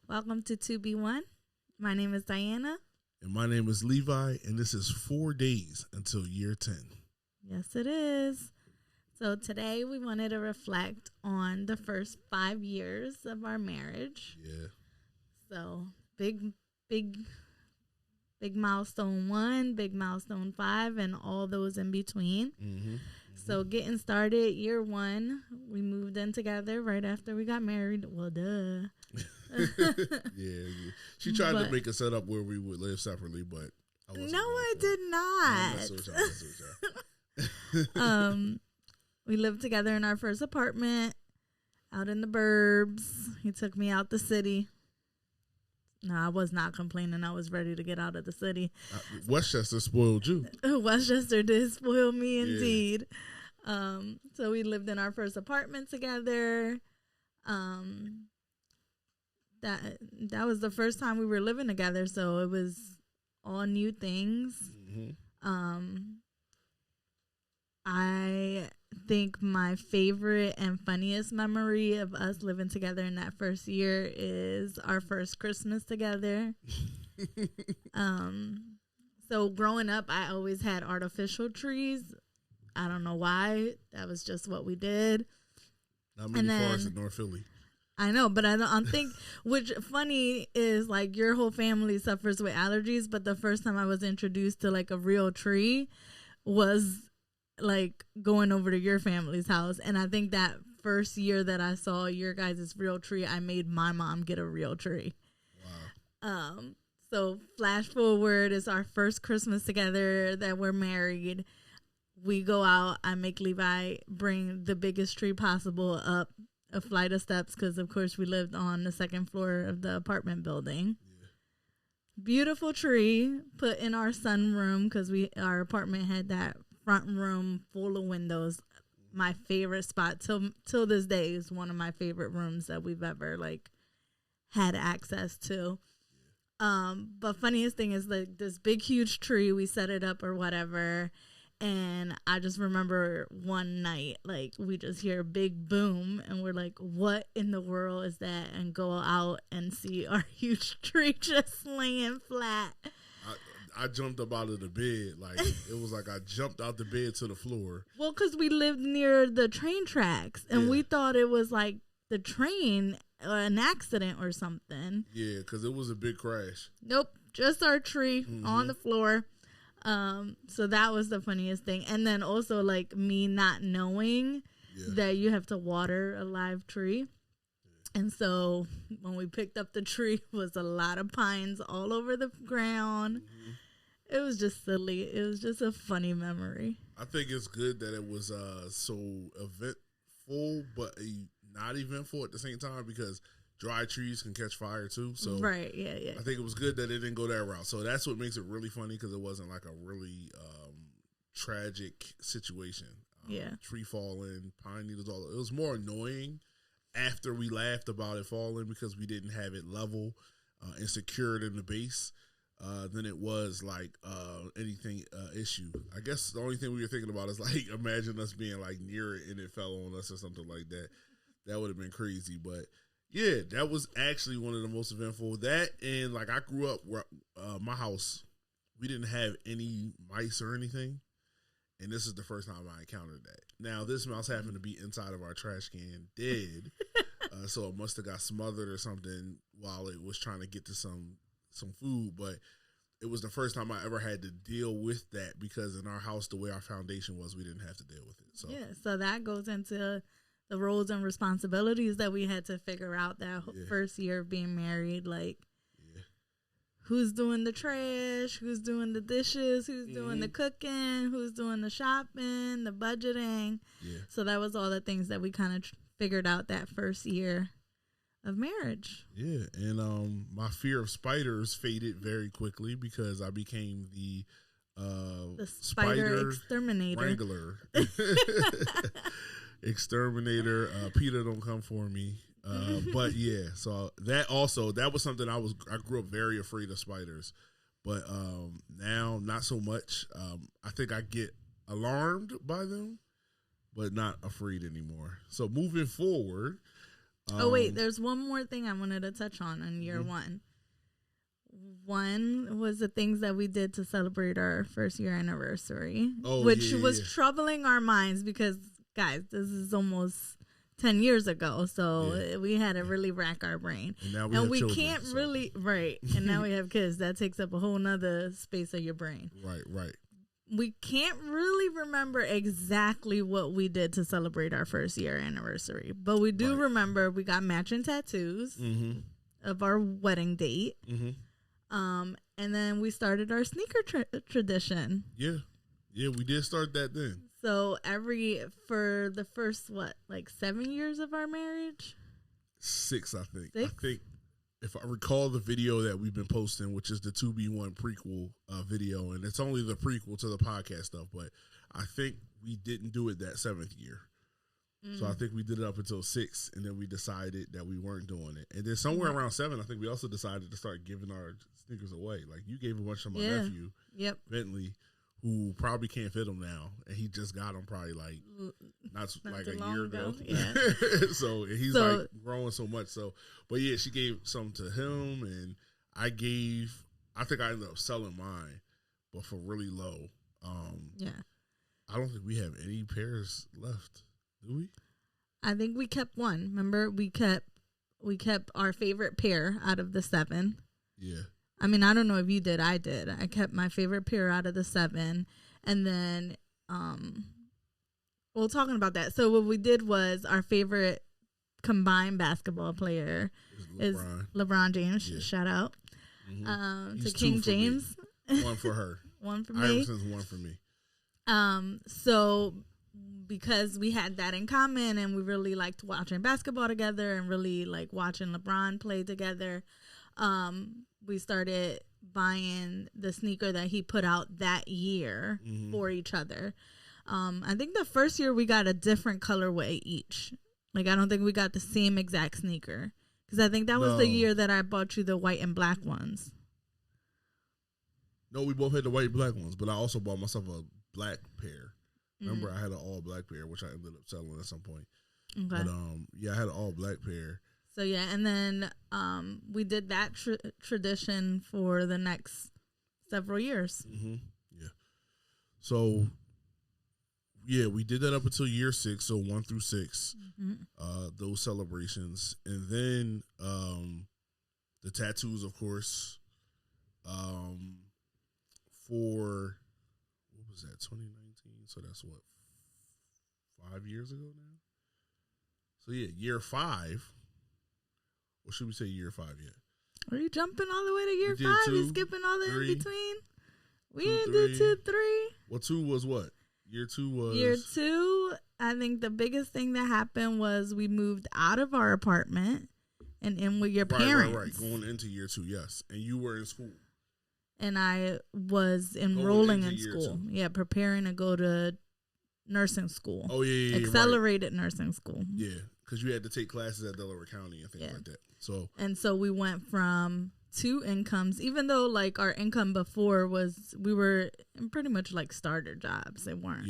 Welcome to 2B1. My name is Diana. And my name is Levi, and this is 4 days until year 10. Yes, it is. So today we wanted to reflect on the first 5 years of our marriage. Yeah. So big milestone 1, big milestone 5, and all those in between. So getting started, year 1, we moved in together right after we got married. Well, duh. Yeah. She tried to make a setup where we would live separately, but I wasn't. No, I did not. We lived together in our first apartment out in the burbs. He took me out the city. No, I was not complaining. I was ready to get out of the city. Westchester spoiled you. Westchester did spoil me indeed. So we lived in our first apartment together. That was the first time we were living together, so it was all new things. I think my favorite and funniest memory of us living together in that first year is our first Christmas together. So growing up, I always had artificial trees. I don't know why. That was just what we did. Not many forests in North Philly. I know, but I don't think, which funny is like your whole family suffers with allergies, but the first time I was introduced to like a real tree was like going over to your family's house. And I think that first year that I saw your guys' real tree, I made my mom get a real tree. Wow. So flash forward, it's our first Christmas together that we're married. We go out, I make Levi bring the biggest tree possible up a flight of steps because, of course, we lived on the second floor of the apartment building. Yeah. Beautiful tree put in our sunroom because our apartment had that front room full of windows. My favorite spot till this day is one of my favorite rooms that we've ever like had access to. But funniest thing is like this big huge tree, we set it up or whatever. And I just remember one night, like, we just hear a big boom, and we're like, what in the world is that? And go out and see our huge tree just laying flat. I jumped up out of the bed. Like, it was like I jumped out the bed to the floor. Well, because we lived near the train tracks, and we thought it was, like, the train or an accident or something. Yeah, because it was a big crash. Nope, just our tree on the floor. So that was the funniest thing. And then also like me not knowing that you have to water a live tree. And so when we picked up the tree, was a lot of pines all over the ground. It was just silly. It was just a funny memory. I think it's good that it was so eventful, but not eventful at the same time because dry trees can catch fire too. So right, yeah. I think it was good that it didn't go that route. So that's what makes it really funny because it wasn't like a really tragic situation. Tree falling, pine needles, all. It was more annoying after we laughed about it falling because we didn't have it level and secured in the base than it was like anything issue. I guess the only thing we were thinking about is like imagine us being like near it and it fell on us or something like that. That would have been crazy, but. Yeah, that was actually one of the most eventful. That and like I grew up where my house, we didn't have any mice or anything, and this is the first time I encountered that. Now this mouse happened to be inside of our trash can, dead, so it must have got smothered or something while it was trying to get to some food. But it was the first time I ever had to deal with that because in our house, the way our foundation was, we didn't have to deal with it. So yeah, so that goes into the roles and responsibilities that we had to figure out that first year of being married, like who's doing the trash, who's doing the dishes, who's doing the cooking, who's doing the shopping, the budgeting. Yeah. So that was all the things that we kind of figured out that first year of marriage. Yeah, and my fear of spiders faded very quickly because I became the spider exterminator. Wrangler. Exterminator, PETA don't come for me. But yeah, so that was something I grew up very afraid of spiders, but now not so much. I think I get alarmed by them, but not afraid anymore. So moving forward, Oh wait, there's one more thing I wanted to touch on year one. One was the things that we did to celebrate our first year anniversary, which was troubling our minds because, guys, this is almost 10 years ago, so we had to really rack our brain. And now we can't really, right, and now we have kids. That takes up a whole nother space of your brain. Right. We can't really remember exactly what we did to celebrate our first year anniversary, but we do remember we got matching tattoos of our wedding date. And then we started our sneaker tradition. Yeah, we did start that then. So for the first 7 years of our marriage? 6, I think. 6? I think if I recall the video that we've been posting, which is the 2B1 prequel video, and it's only the prequel to the podcast stuff, but I think we didn't do it that 7th year. So I think we did it up until 6, and then we decided that we weren't doing it. And then somewhere around 7, I think we also decided to start giving our sneakers away. Like, you gave a bunch to my nephew, Bentley, who probably can't fit them now, and he just got them probably not like a year ago. Yeah. So he's like growing so much. So, but yeah, she gave some to him, and I think I ended up selling mine, but for really low. I don't think we have any pairs left. Do we? I think we kept one. Remember, we kept our favorite pair out of the 7. Yeah. I mean, I don't know if you did. I did. I kept my favorite pair out of the 7, and then, talking about that. So what we did was our favorite combined basketball player is LeBron James. Yeah. Shout out to King James. 1 for her. 1 for me. Iverson's 1 for me. So because we had that in common and we really liked watching basketball together and really like watching LeBron play together, we started buying the sneaker that he put out that year for each other. I think the first year we got a different colorway each. Like, I don't think we got the same exact sneaker because I think that was the year that I bought you the white and black ones. No, we both had the white and black ones, but I also bought myself a black pair. Remember, I had an all black pair, which I ended up selling at some point. Okay. But I had an all black pair. So yeah, and then we did that tradition for the next several years. Yeah. So yeah, we did that up until year 6, so 1 through 6, those celebrations, and then the tattoos, of course, for what was that, 2019? So that's what, 5 years ago now. So yeah, year 5. Or should we say year 5 yet? Are you jumping all the way to year 5? You skipping all the in between? We didn't do 2, 3. Well, 2 was what? Year 2 was... Year 2, I think the biggest thing that happened was we moved out of our apartment and in with your parents. Right. Going into year 2, yes. And you were in school. And I was enrolling in school. Yeah, preparing to go to nursing school. Oh, yeah. Accelerated nursing school. Yeah, because you had to take classes at Delaware County and things like that. So we went from 2 incomes, even though like our income before we were in pretty much like starter jobs. They weren't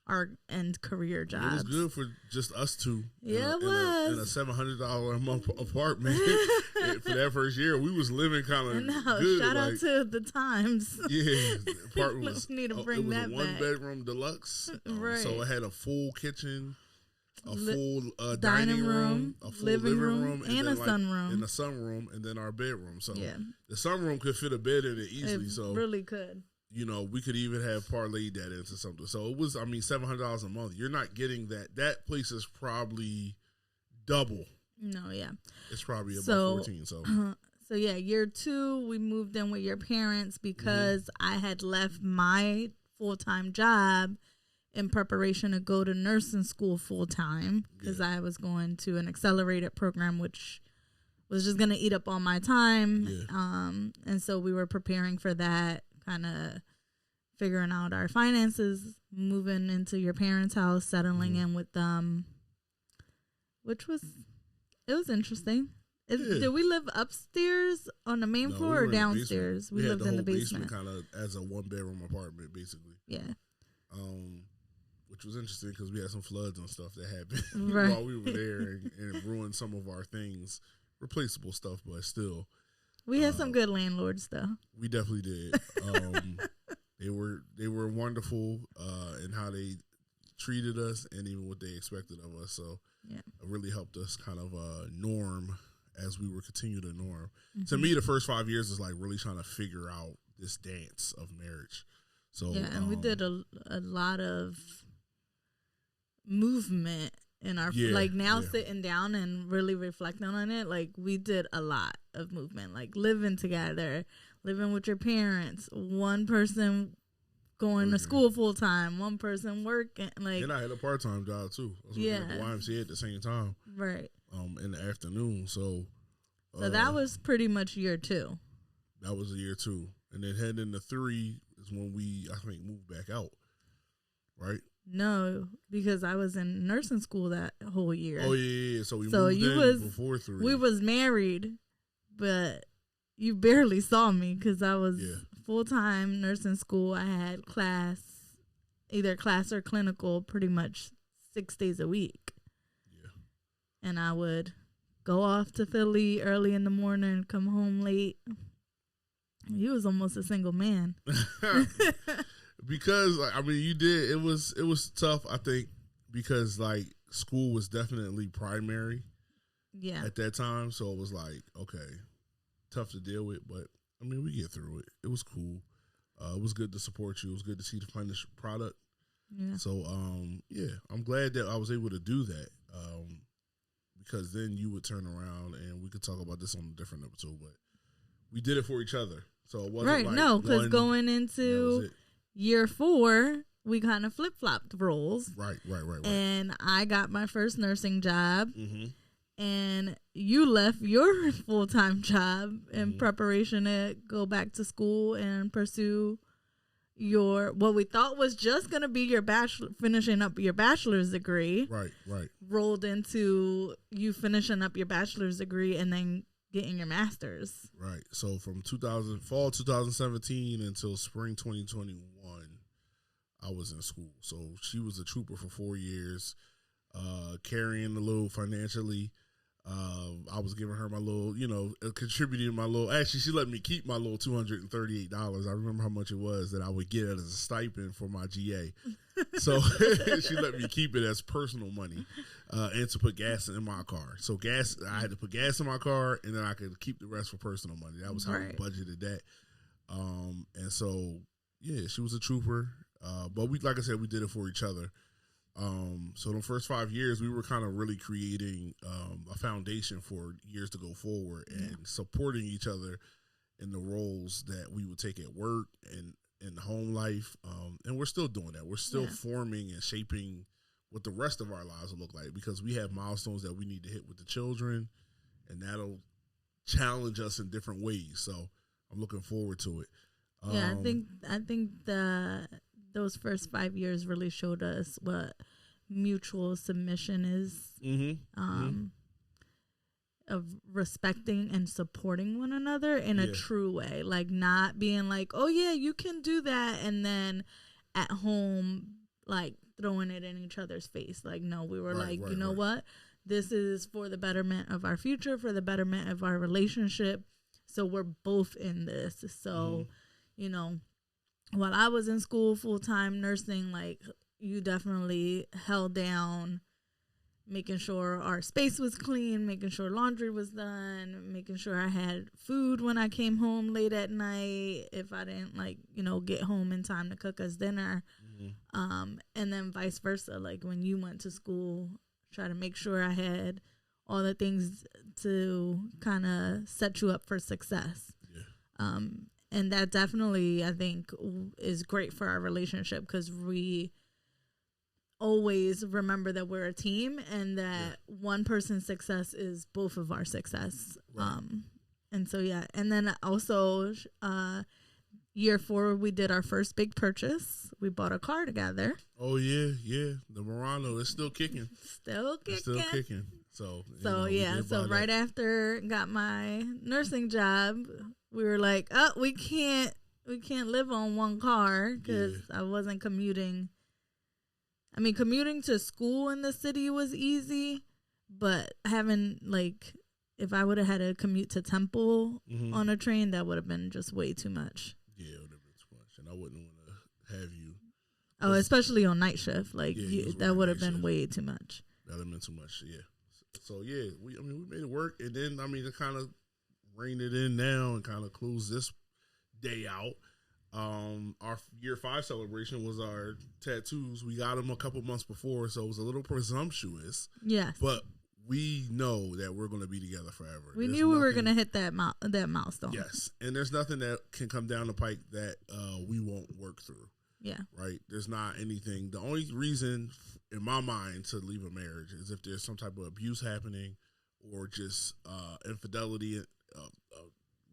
our end career jobs. It was good for just us two. Yeah, it was. In a $700 a month apartment for that first year. We was living kind of good. Shout out to the times. Yeah, the apartment was. Need to bring that back. It was a 1-bedroom deluxe. Right. So it had a full kitchen, a full dining room, a full living room, and a sunroom. And a sunroom, and then our bedroom. So the sunroom could fit a bed in it easily. It really could. You know, we could even have parlayed that into something. So it was, $700 a month. You're not getting that. That place is probably double. No, yeah. It's probably about 14. So yeah, year 2, we moved in with your parents because I had left my full-time job in preparation to go to nursing school full-time because I was going to an accelerated program, which was just going to eat up all my time. Yeah. And so we were preparing for that, kind of figuring out our finances, moving into your parents' house, settling in with them, it was interesting. Did we live upstairs on the main floor or downstairs? We lived in the basement. kind of as a 1-bedroom apartment, basically. Yeah. which was interesting because we had some floods and stuff that happened while we were there, and it ruined some of our things, replaceable stuff, but still. We had some good landlords, though. We definitely did. They were wonderful in how they treated us and even what they expected of us. So it really helped us kind of norm as we were continuing to norm. Mm-hmm. To me, the first 5 years is like really trying to figure out this dance of marriage. So and we did a lot of movement in our sitting down and really reflecting on it. Like we did a lot of movement, like living together, living with your parents, one person going to school full time, one person working. Like, and I had a part-time job too. I was working at the YMCA at the same time, right? In the afternoon. So that was pretty much year 2. That was year 2, and then heading into 3 is when we, I think, moved back out, right? No, because I was in nursing school that whole year. Oh yeah. So we moved in before 3. We was married, but you barely saw me because I was full-time nursing school. I had either class or clinical, pretty much 6 days a week. Yeah. And I would go off to Philly early in the morning, come home late. He was almost a single man. Because I mean, you did. It was tough, I think, because like school was definitely primary. Yeah. At that time, so it was like, okay, tough to deal with, but I mean, we get through it. It was cool. It was good to support you. It was good to see the finished product. Yeah. So, I'm glad that I was able to do that. Because then you would turn around and we could talk about this on a different episode, but we did it for each other. So it wasn't like no, because going into year 4, we kind of flip-flopped roles. Right. And I got my first nursing job. Mm-hmm. And you left your full-time job in preparation to go back to school and pursue what we thought was just going to be your finishing up your bachelor's degree. Right. Rolled into you finishing up your bachelor's degree and then getting your master's. Right. So from fall 2017 until spring 2021, I was in school. So she was a trooper for 4 years, carrying the load financially. I was giving her my little, contributing my little. Actually, she let me keep my little $238. I remember how much it was that I would get as a stipend for my GA. So she let me keep it as personal money, and to put gas in my car. So I had to put gas in my car, and then I could keep the rest for personal money. That was how we budgeted that. And so she was a trooper. But like I said, we did it for each other. So the first 5 years, we were kind of really creating a foundation for years to go forward and supporting each other in the roles that we would take at work and in home life. And we're still doing that. We're still forming and shaping what the rest of our lives will look like because we have milestones that we need to hit with the children, and that'll challenge us in different ways. So I'm looking forward to it. I think those first 5 years really showed us what mutual submission is, of respecting and supporting one another in a true way, like not being like, oh yeah, you can do that, and then at home like throwing it in each other's face. Like, no, we were you know what, this is for the betterment of our future, for the betterment of our relationship, so we're both in this. So while I was in school full-time nursing, like, you definitely held down making sure our space was clean, making sure laundry was done, making sure I had food when I came home late at night if I didn't, get home in time to cook us dinner. Mm-hmm. And then vice versa. Like, when you went to school, try to make sure I had all the things to kind of set you up for success. Yeah. And that definitely, I think, is great for our relationship because we always remember that we're a team and that one person's success is both of our success. Right. And so, and then also year 4, we did our first big purchase. We bought a car together. Oh, yeah. The Murano is still kicking. Still kicking. So right after got my nursing job, we were like, oh, we can't live on one car because I wasn't commuting I mean, commuting to school in the city was easy, but having, like, if I would have had to commute to Temple on a train, that would have been just way too much. Yeah, it would have been too much. And I wouldn't want to have you. Oh, especially on night shift. Like, that would have been way too much. That would have been too much, yeah. So, yeah, we made it work. And then, I mean, to kind of rein it in now and kind of close this day out, our year 5 celebration was our tattoos. We got them a couple months before, so it was a little presumptuous. Yes. But we know that we're going to be together forever. We knew we were going to hit that milestone. Yes. And there's nothing that can come down the pike that we won't work through. Yeah. Right? There's not anything. The only reason in my mind to leave a marriage is if there's some type of abuse happening or just infidelity,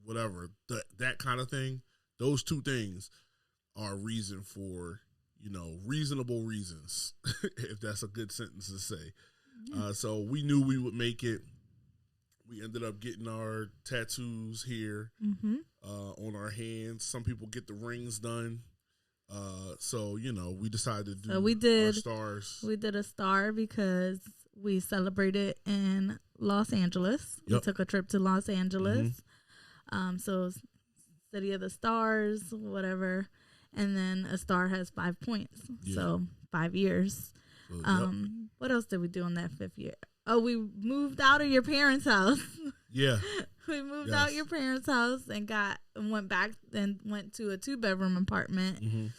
whatever, that kind of thing. Those two things are reason for, reasonable reasons, if that's a good sentence to say. So we knew we would make it. We ended up getting our tattoos here on our hands. Some people get the rings done. So, we decided to do our stars. We did a star because we celebrated in Los Angeles. Yep. We took a trip to Los Angeles. So City of the Stars, whatever. And then a star has 5 points. Yeah. So 5 years. What else did we do on that 5th year? Oh, we moved out of your parents' house. Yeah. We moved out your parents' house and went back and went to a 2-bedroom apartment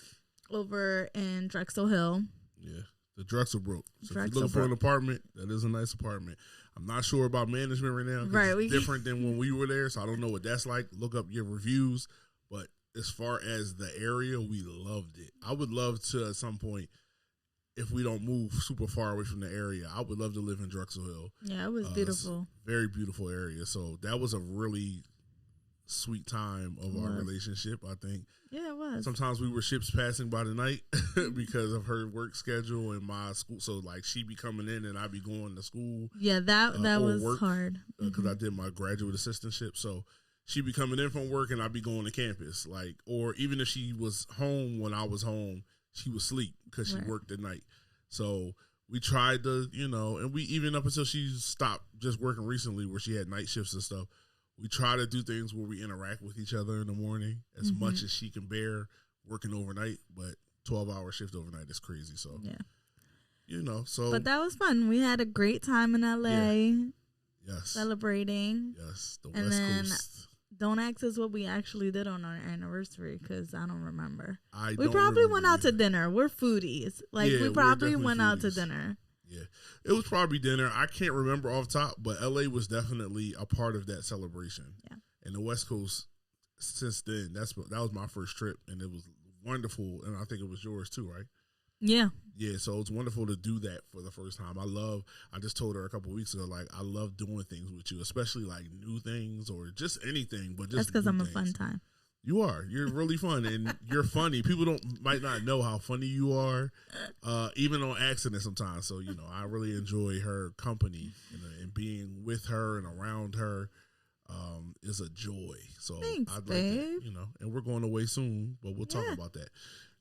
over in Drexel Hill. Yeah. The Drexel broke. So if you're looking for an apartment, that is a nice apartment. I'm not sure about management right now. Right. It's different than when we were there, so I don't know what that's like. Look up your reviews. But as far as the area, we loved it. I would love to, at some point, if we don't move super far away from the area, I would love to live in Drexel Hill. Yeah, it was beautiful. Very beautiful area. So that was a really sweet time of our relationship, I think. Yeah, it was. Sometimes we were ships passing by the night because of her work schedule and my school. So, like, she'd be coming in and I'd be going to school. Yeah, that was hard. Because I did my graduate assistantship. So she'd be coming in from work and I'd be going to campus. Like, or even if she was home when I was home, she would sleep because she worked at night. So we tried to, and we even up until she stopped just working recently where she had night shifts and stuff, we try to do things where we interact with each other in the morning as much as she can bear working overnight. But 12-hour shift overnight is crazy. So, so. But that was fun. We had a great time in LA. Yeah. Yes. Celebrating. Yes. The West Coast. Don't ask us what we actually did on our anniversary because I don't remember. We probably went out to dinner. We're foodies. We probably went out to dinner. Yeah. It was probably dinner. I can't remember off top, but LA was definitely a part of that celebration. Yeah. And the West Coast, since then, that was my first trip, and it was wonderful. And I think it was yours too, right? Yeah. Yeah, so it's wonderful to do that for the first time. I just told her a couple of weeks ago, like, I love doing things with you, especially like new things or just anything. But just that's because I'm a fun time. You are. You're really fun, and you're funny. People might not know how funny you are, even on accident sometimes. So, I really enjoy her company and being with her and around her is a joy. So thanks, I'd like babe. to, and we're going away soon, but we'll talk about that.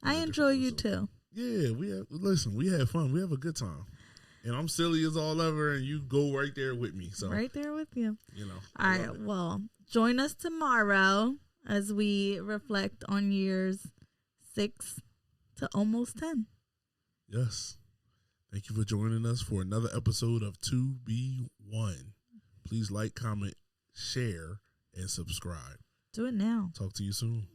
I enjoy you too. Yeah, we had fun. We have a good time. And I'm silly as all ever, and you go right there with me. So right there with you. All right, well, join us tomorrow as we reflect on years 6 to almost 10. Yes. Thank you for joining us for another episode of 2B1. Please like, comment, share, and subscribe. Do it now. Talk to you soon.